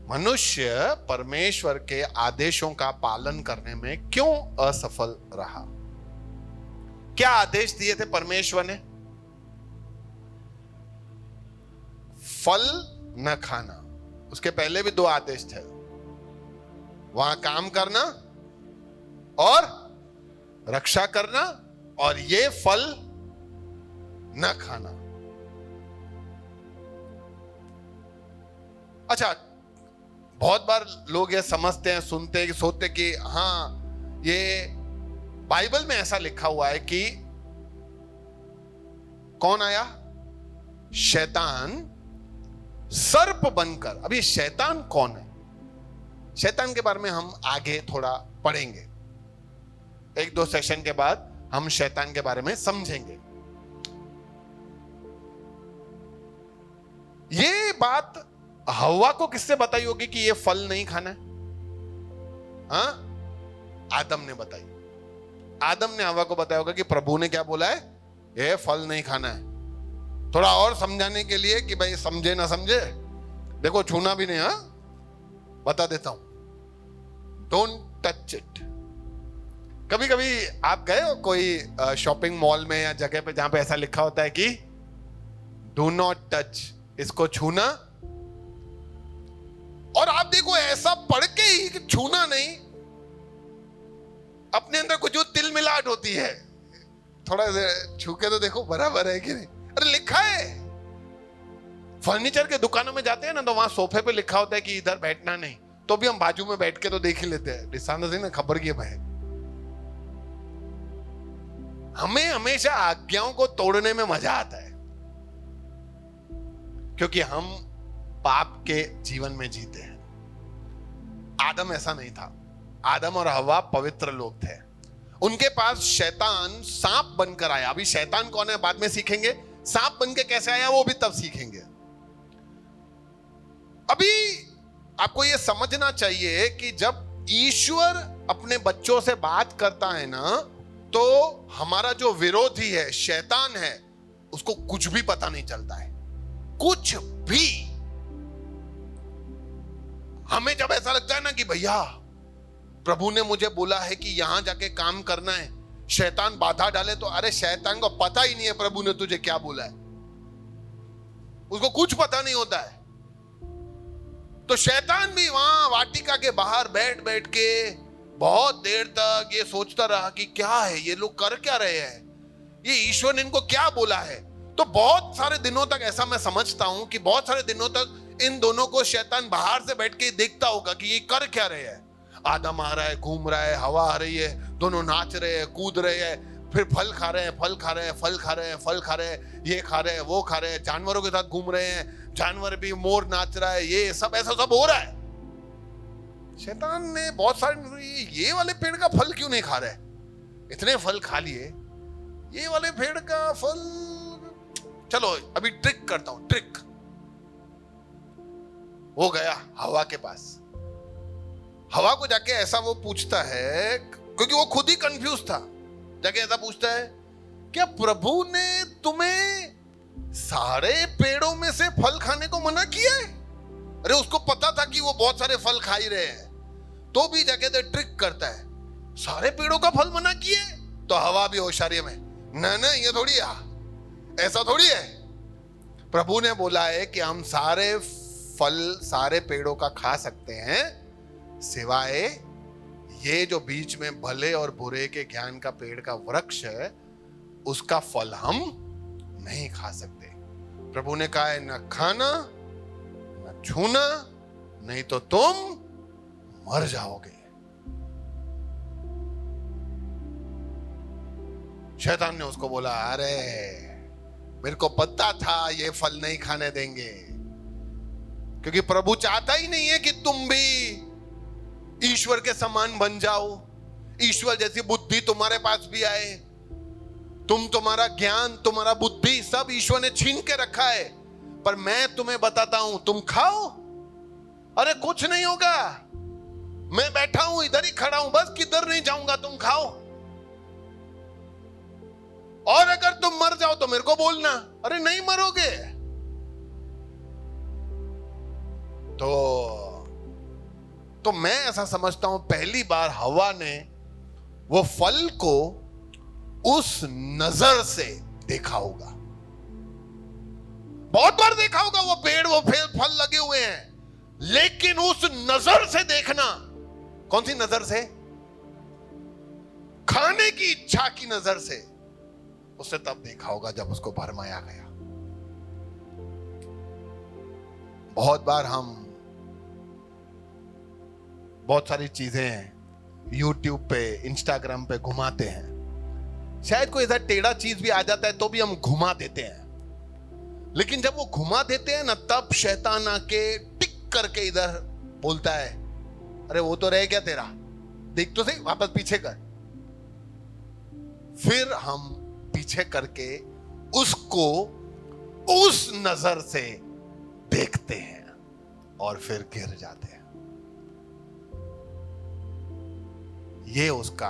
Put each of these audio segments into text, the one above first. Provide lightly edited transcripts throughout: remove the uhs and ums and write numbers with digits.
मनुष्य परमेश्वर के आदेशों का पालन करने में क्यों असफल रहा? क्या आदेश दिए थे परमेश्वर ने? फल न खाना। उसके पहले भी 2 आदेश थे, वहां काम करना और रक्षा करना, और ये फल न खाना। अच्छा, बहुत बार लोग ये समझते हैं, सुनते हैं, सोचते कि हाँ, ये बाइबल में ऐसा लिखा हुआ है कि कौन आया? शैतान सर्प बनकर। अभी शैतान कौन है? शैतान के बारे में हम आगे थोड़ा पढ़ेंगे, 1-2 सेशन के बाद हम शैतान के बारे में समझेंगे। ये बात हव्वा को किससे बताई होगी कि ये फल नहीं खाना है? हाँ, आदम ने बताई। आदम ने हव्वा को बताया होगा कि प्रभु ने क्या बोला है, ये फल नहीं खाना है। थोड़ा और समझाने के लिए कि भाई समझे ना समझे, देखो छूना भी नहीं, हाँ बता देता हूं, डोंट टच इट। कभी कभी आप गए हो कोई शॉपिंग मॉल में या जगह पे जहां पे ऐसा लिखा होता है कि डू नॉट टच, इसको छूना, और आप देखो ऐसा पढ़ के ही कि छूना नहीं, अपने अंदर कुछ जो तिल मिलाट होती है, थोड़ा छू के तो देखो बराबर है कि नहीं। अरे लिखा है, फर्नीचर के दुकानों में जाते हैं ना, तो वहां सोफे पे लिखा होता है कि इधर बैठना नहीं, तो भी हम बाजू में बैठ के तो देख ही लेते हैं, निशान से ना खबर की भाई। हमें हमेशा आज्ञाओं को तोड़ने में मजा आता है, क्योंकि हम पाप के जीवन में जीते हैं। आदम ऐसा नहीं था। आदम और हव्वा पवित्र लोग थे। उनके पास शैतान सांप बनकर आया। अभी शैतान कौन है बाद में सीखेंगे, सांप बनके कैसे आया वो भी तब सीखेंगे। अभी आपको यह समझना चाहिए कि जब ईश्वर अपने बच्चों से बात करता है ना, तो हमारा जो विरोधी है, शैतान है, उसको कुछ भी पता नहीं चलता है, कुछ भी। हमें जब ऐसा लगता है ना कि भैया प्रभु ने मुझे बोला है कि यहां जाके काम करना है, शैतान बाधा डाले, तो अरे शैतान को पता ही नहीं है प्रभु ने तुझे क्या बोला है, उसको कुछ पता नहीं होता है। तो शैतान भी वहां वाटिका के बाहर बैठ बैठ के बहुत देर तक ये सोचता रहा कि क्या है, ये लोग कर क्या रहे हैं, ये ईश्वर ने इनको क्या बोला है। तो बहुत सारे दिनों तक ऐसा मैं समझता हूं कि बहुत सारे दिनों तक इन दोनों को शैतान बाहर से बैठ के देखता होगा कि ये कर क्या रहे हैं। आदम आ रहा है, घूम रहा है, हवा आ रही है, दोनों नाच रहे हैं, कूद रहे हैं, फिर फल खा रहे हैं, फल खा रहे हैं, फल खा रहे हैं, फल खा रहे हैं, ये खा रहे हैं, वो खा रहे हैं, जानवरों के साथ घूम रहे हैं, जानवर भी, मोर नाच रहा है, ये सब ऐसा सब हो रहा है। शैतान ने बहुत सारे, ये वाले पेड़ का फल क्यों नहीं खा रहे, इतने फल खा लिए, ये वाले पेड़ का फल, चलो अभी ट्रिक करता हूं, ट्रिक। वो गया हवा के पास, हवा को जाके ऐसा वो पूछता है, क्योंकि वो खुद ही कंफ्यूज था, जाके ऐसा पूछता है, क्या प्रभु ने तुम्हें सारे पेड़ों में से फल खाने को मना किया है? अरे उसको पता था कि वो बहुत सारे फल खा ही रहे हैं, तो भी जाके तो ट्रिक करता है, सारे पेड़ों का फल मना किए? तो हवा भी होशियारी में, ना ये थोड़ी है, ऐसा थोड़ी है, प्रभु ने बोला है कि हम सारे फल सारे पेड़ों का खा सकते हैं, सिवाय ये जो बीच में भले और बुरे के ज्ञान का पेड़ का वृक्ष है, उसका फल हम नहीं खा सकते। प्रभु ने कहा है, न खाना न छूना, नहीं तो तुम मर जाओगे। शैतान ने उसको बोला, अरे मेरे को पता था ये फल नहीं खाने देंगे, क्योंकि प्रभु चाहता ही नहीं है कि तुम भी ईश्वर के समान बन जाओ, ईश्वर जैसी बुद्धि तुम्हारे पास भी आए। तुम्हारा ज्ञान, तुम्हारा बुद्धि सब ईश्वर ने छीन के रखा है, पर मैं तुम्हें बताता हूं, तुम खाओ, अरे कुछ नहीं होगा, मैं बैठा हूं, इधर ही खड़ा हूं, बस किधर नहीं जाऊंगा, तुम खाओ, और अगर तुम मर जाओ तो मेरे को बोलना। अरे नहीं मरोगे। तो तो मैं ऐसा समझता हूं पहली बार हवा ने वो फल को उस नजर से देखा होगा। बहुत बार देखा होगा वो पेड़, वो फल लगे हुए हैं, लेकिन उस नजर से देखना, कौन सी नजर से? खाने की इच्छा की नजर से, उसने तब देखा होगा जब उसको भरमाया गया। बहुत बार हम बहुत सारी चीजें YouTube पे, Instagram पे घुमाते हैं। शायद कोई ऐसा टेढ़ा चीज भी आ जाता है तो भी हम घुमा देते हैं, लेकिन जब वो घुमा देते हैं ना, तब शैतान आके टिक करके इधर बोलता है, अरे वो तो रह गया तेरा, देख तो सही, वापस पीछे कर। फिर हम पीछे करके उसको उस नजर से देखते हैं और फिर गिर जाते हैं। ये उसका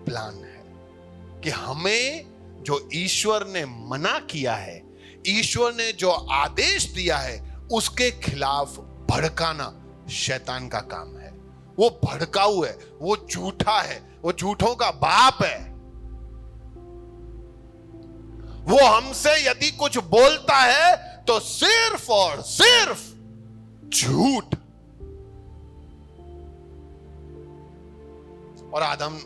प्लान है कि हमें जो ईश्वर ने मना किया है, ईश्वर ने जो आदेश दिया है, उसके खिलाफ भड़काना शैतान का काम है। वो भड़काऊ है, वो झूठा है, वो झूठों का बाप है। वो हमसे यदि कुछ बोलता है तो सिर्फ और सिर्फ झूठ। और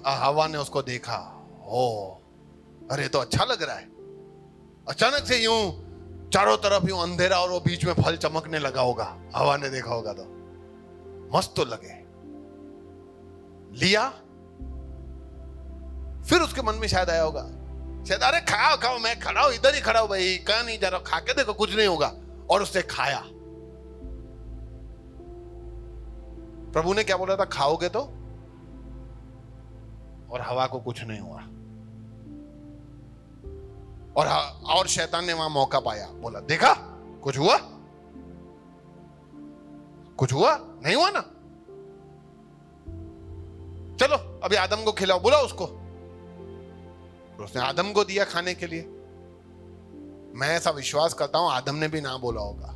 हवा ने उसको देखा, हो अरे तो अच्छा लग रहा है। अचानक से यूं चारों तरफ यूं अंधेरा और वो बीच में फल चमकने लगा होगा। हवा ने देखा होगा तो मस्त तो लगे, लिया। फिर उसके मन में शायद आया होगा, शायद अरे खाओ खाओ, मैं खड़ा हूं, इधर ही खड़ा हूं भाई, कहां नहीं जा रहा, खा के देखो कुछ नहीं होगा। और उसने खाया। प्रभु ने क्या बोला था? खाओगे तो? और हवा को कुछ नहीं हुआ। और शैतान ने वहां मौका पाया, बोला देखा कुछ हुआ? कुछ हुआ? नहीं हुआ ना, चलो अभी आदम को खिलाओ, बुलाओ उसको। उसने आदम को दिया खाने के लिए। मैं ऐसा विश्वास करता हूं आदम ने भी ना बोला होगा,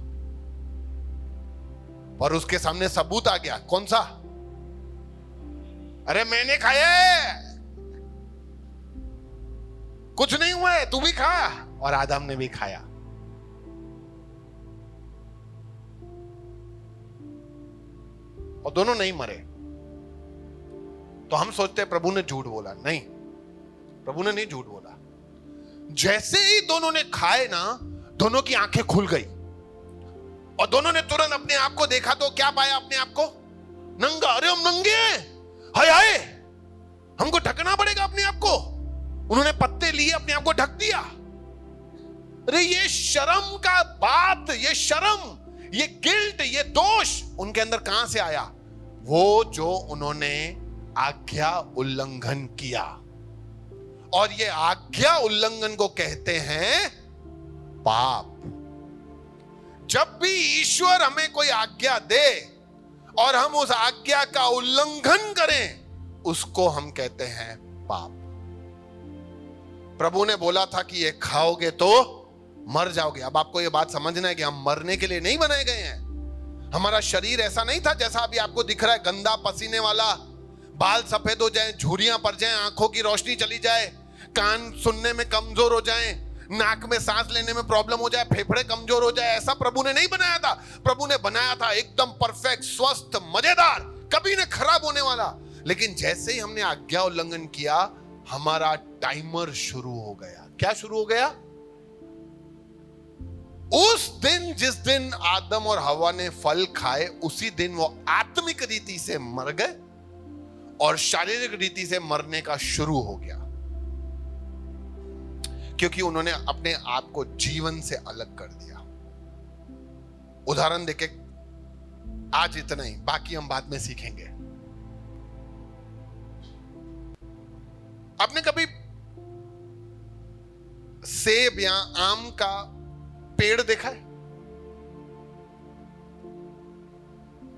पर उसके सामने सबूत आ गया। कौन सा? अरे मैंने खाया है, कुछ नहीं हुआ है, तू भी खा। और आदम ने भी खाया। और दोनों नहीं मरे। तो हम सोचते हैं प्रभु ने झूठ बोला। नहीं, प्रभु ने नहीं झूठ बोला। जैसे ही दोनों ने खाए ना, दोनों की आंखें खुल गई और दोनों ने तुरंत अपने आप को देखा। तो क्या पाया अपने आप को? नंगा। अरे हम नंगे हैं, हाय हाय, हमको ढकना पड़ेगा अपने आप को। उन्होंने पत्ते लिए, अपने आप को ढक दिया। अरे ये शर्म का बात, ये शर्म, ये गिल्ट, ये दोष उनके अंदर कहां से आया? वो जो उन्होंने आज्ञा उल्लंघन किया। और ये आज्ञा उल्लंघन को कहते हैं पाप। जब भी ईश्वर हमें कोई आज्ञा दे और हम उस आज्ञा का उल्लंघन करें, उसको हम कहते हैं पाप। प्रभु ने बोला था कि ये खाओगे तो मर जाओगे। अब आपको ये बात समझना है कि हम मरने के लिए नहीं बनाए गए हैं। हमारा शरीर ऐसा नहीं था जैसा अभी आपको दिख रहा है, गंदा पसीने वाला, बाल सफेद हो जाए, झुर्रियां पड़ जाए, आंखों की रोशनी चली जाए, कान सुनने में कमजोर हो जाए, नाक में सांस लेने में प्रॉब्लम हो जाए, फेफड़े कमजोर हो जाए। ऐसा प्रभु ने नहीं बनाया था। प्रभु ने बनाया था एकदम परफेक्ट, स्वस्थ, मजेदार, कभी न खराब होने वाला। लेकिन जैसे ही हमने आज्ञा उल्लंघन किया, हमारा टाइमर शुरू हो गया। क्या शुरू हो गया? उस दिन, जिस दिन आदम और हवा ने फल खाए, उसी दिन वो आत्मिक रीति से मर गए और शारीरिक रीति से मरने का शुरू हो गया, क्योंकि उन्होंने अपने आप को जीवन से अलग कर दिया। उदाहरण देके आज इतना ही, बाकी हम बाद में सीखेंगे। आपने कभी सेब या आम का पेड़ देखा है?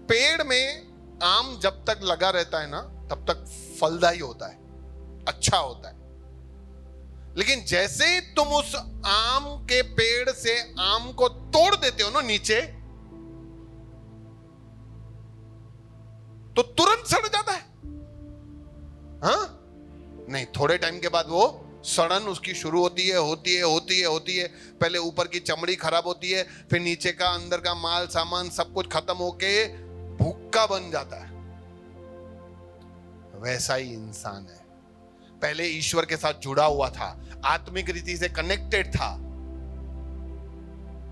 पेड़ में आम जब तक लगा रहता है ना, तब तक फलदायी होता है, अच्छा होता है। लेकिन जैसे ही तुम उस आम के पेड़ से आम को तोड़ देते हो ना नीचे, तो तुरंत सड़ जाता है? हाँ नहीं, थोड़े टाइम के बाद वो सड़न उसकी शुरू होती है। पहले ऊपर की चमड़ी खराब होती है, फिर नीचे का अंदर का माल सामान सब कुछ खत्म होके भुक्का बन जाता है। वैसा ही इंसान है, पहले ईश्वर के साथ जुड़ा हुआ था, आत्मिक रीति से कनेक्टेड था,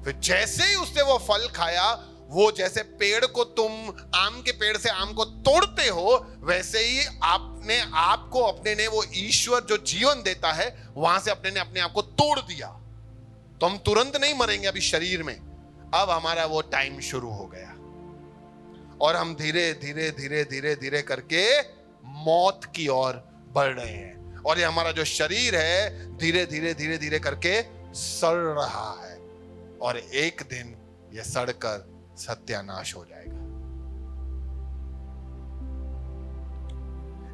फिर जैसे ही उसने वो फल खाया, वो जैसे पेड़ को तुम आम के पेड़ से आम को तोड़ते हो, वैसे ही आपने आपको अपने ने वो ईश्वर जो जीवन देता है वहां से अपने ने अपने आप को तोड़ दिया। तो हम तुरंत नहीं मरेंगे अभी शरीर में, अब हमारा वो टाइम शुरू हो गया और हम धीरे धीरे धीरे धीरे धीरे करके मौत की ओर बढ़ रहे हैं और ये हमारा जो शरीर है धीरे धीरे धीरे धीरे करके सड़ रहा है और एक दिन ये सड़कर सत्यानाश हो जाएगा।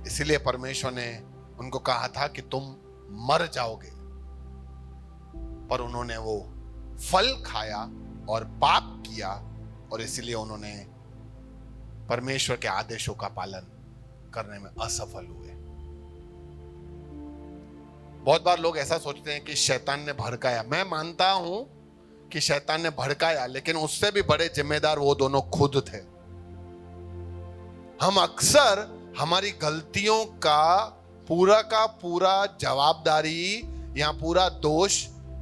इसीलिए परमेश्वर ने उनको कहा था कि तुम मर जाओगे, पर उन्होंने वो फल खाया और पाप किया और इसीलिए उन्होंने परमेश्वर के आदेशों का पालन करने में असफल हुए। बहुत बार लोग ऐसा सोचते हैं कि शैतान ने भड़काया। मैं मानता हूं कि शैतान ने भड़काया, लेकिन उससे भी बड़े जिम्मेदार वो दोनों खुद थे। हम अक्सर हमारी गलतियों का पूरा जवाबदारी या पूरा दोष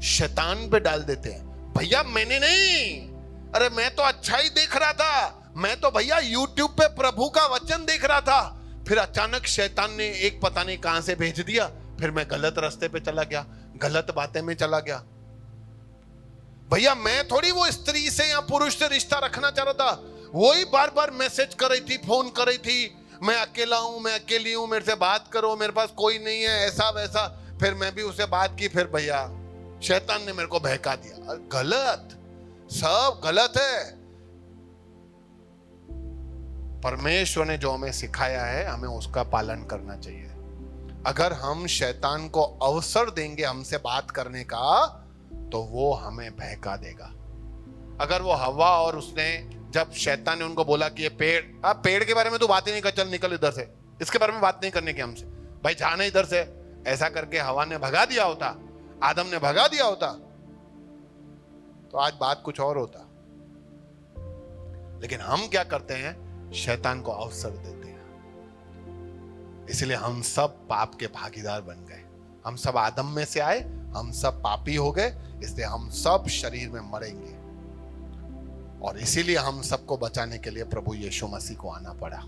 शैतान पे डाल देते हैं। भैया मैंने नहीं, अरे मैं तो अच्छा ही देख रहा था, मैं तो भैया यूट्यूब पे प्रभु का वचन देख रहा था, फिर अचानक शैतान ने एक पता नहीं कहां से भेज दिया, फिर मैं गलत रास्ते पे चला गया, गलत बातें में चला गया। भैया मैं थोड़ी वो स्त्री से या पुरुष से रिश्ता रखना चाह रहा था, वही बार बार मैसेज कर रही थी, फोन कर रही थी, मैं अकेला हूं, मैं अकेली हूं, मेरे से बात करो, मेरे पास कोई नहीं है, ऐसा वैसा। फिर मैं भी उससे बात की, फिर भैया शैतान ने मेरे को बहका दिया। गलत, सब गलत है। परमेश्वर ने जो हमें सिखाया है हमें उसका पालन करना चाहिए। अगर हम शैतान को अवसर देंगे हमसे बात करने का, तो वो हमें बहका देगा। अगर वो हवा और उसने, जब शैतान ने उनको बोला कि ये पेड़, अब पेड़ के बारे में तो बात ही नहीं कर, चल निकल इधर से, इसके बारे में बात नहीं करने की हमसे, भाई जाना इधर से, ऐसा करके हवा ने भगा दिया होता, आदम ने भगा दिया होता, तो आज बात कुछ और होता। लेकिन हम क्या करते हैं, शैतान को अवसर देते हैं। इसलिए हम सब पाप के भागीदार बन गए। हम सब आदम में से आए, हम सब पापी हो गए, इसलिए हम सब शरीर में मरेंगे और इसीलिए हम सबको बचाने के लिए प्रभु यीशु मसीह को आना पड़ा।